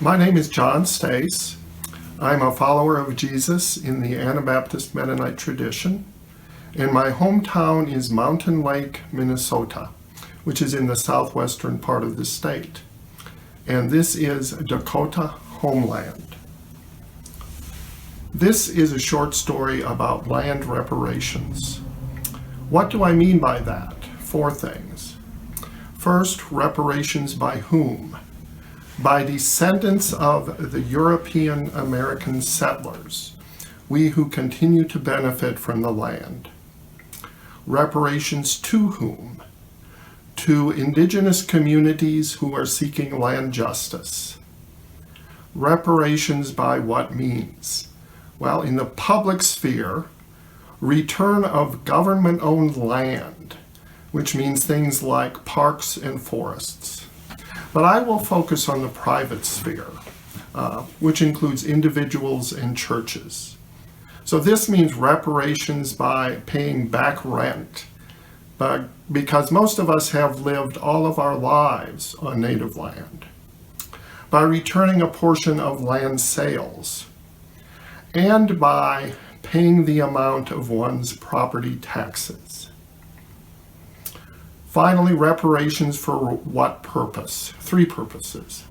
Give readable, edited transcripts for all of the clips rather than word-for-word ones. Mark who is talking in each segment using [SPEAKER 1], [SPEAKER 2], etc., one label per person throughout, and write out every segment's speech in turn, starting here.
[SPEAKER 1] My name is John Stoesz. I'm a follower of Jesus in the Anabaptist Mennonite tradition, and my hometown is Mountain Lake, Minnesota, which is in the southwestern part of the state. And this is Dakota homeland. This is a short story about land reparations. What do I mean by that? 4 things. First, reparations by whom? By descendants of the European American settlers, we who continue to benefit from the land. Reparations to whom? To indigenous communities who are seeking land justice. Reparations by what means? Well, in the public sphere, return of government-owned land, which means things like parks and forests. But I will focus on the private sphere, which includes individuals and churches. So this means reparations by paying back rent, but because most of us have lived all of our lives on native land. By returning a portion of land sales, and by paying the amount of one's property taxes. Finally, reparations for what purpose? 3 purposes.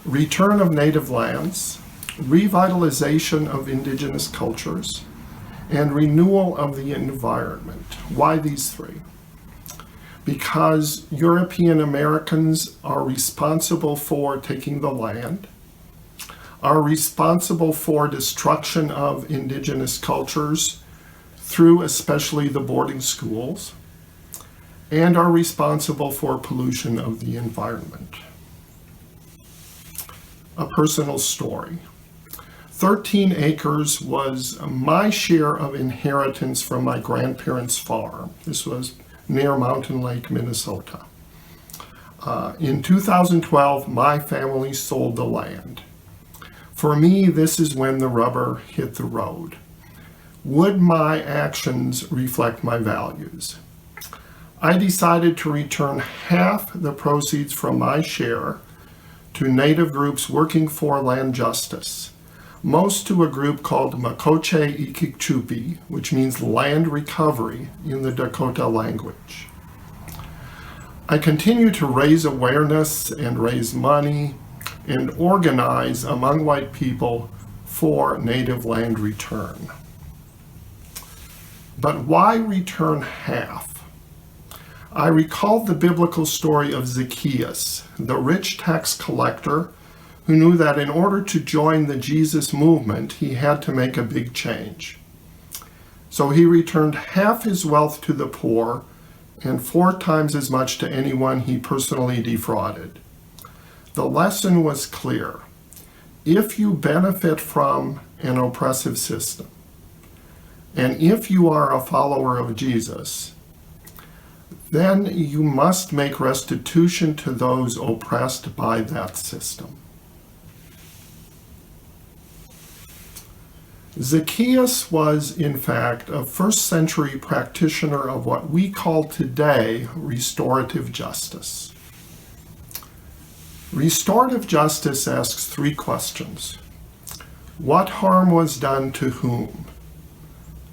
[SPEAKER 1] Return of native lands, revitalization of indigenous cultures, and renewal of the environment. Why these 3? Because European Americans are responsible for taking the land, are responsible for destruction of indigenous cultures through especially the boarding schools, and are responsible for pollution of the environment. A personal story. 13 acres was my share of inheritance from my grandparents' farm. This was near Mountain Lake, Minnesota. In 2012, my family sold the land. For me, this is when the rubber hit the road. Would my actions reflect my values? I decided to return half the proceeds from my share to Native groups working for land justice, most to a group called Makoche Ikikchupi, which means land recovery in the Dakota language. I continue to raise awareness and raise money and organize among white people for native land return. But why return half? I recalled the biblical story of Zacchaeus, the rich tax collector who knew that in order to join the Jesus movement, he had to make a big change. So he returned half his wealth to the poor and 4 times as much to anyone he personally defrauded. The lesson was clear. If you benefit from an oppressive system, and if you are a follower of Jesus, then you must make restitution to those oppressed by that system. Zacchaeus was, in fact, a first-century practitioner of what we call today restorative justice. Restorative justice asks 3 questions. What harm was done to whom?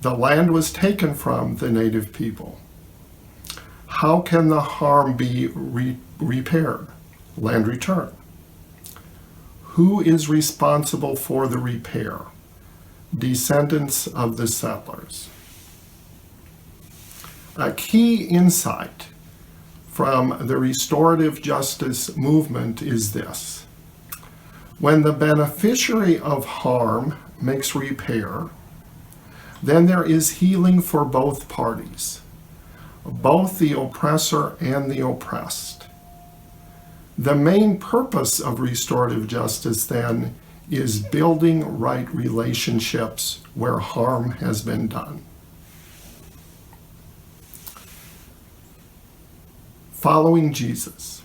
[SPEAKER 1] The land was taken from the native people. How can the harm be repaired? Land return. Who is responsible for the repair? Descendants of the settlers. A key insight from the restorative justice movement is this. When the beneficiary of harm makes repair, then there is healing for both parties, both the oppressor and the oppressed. The main purpose of restorative justice, then, is building right relationships where harm has been done. Following Jesus.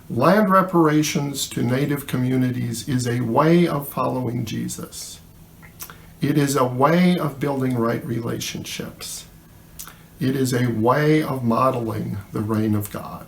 [SPEAKER 1] Land reparations to Native communities is a way of following Jesus. It is a way of building right relationships. It is a way of modeling the reign of God.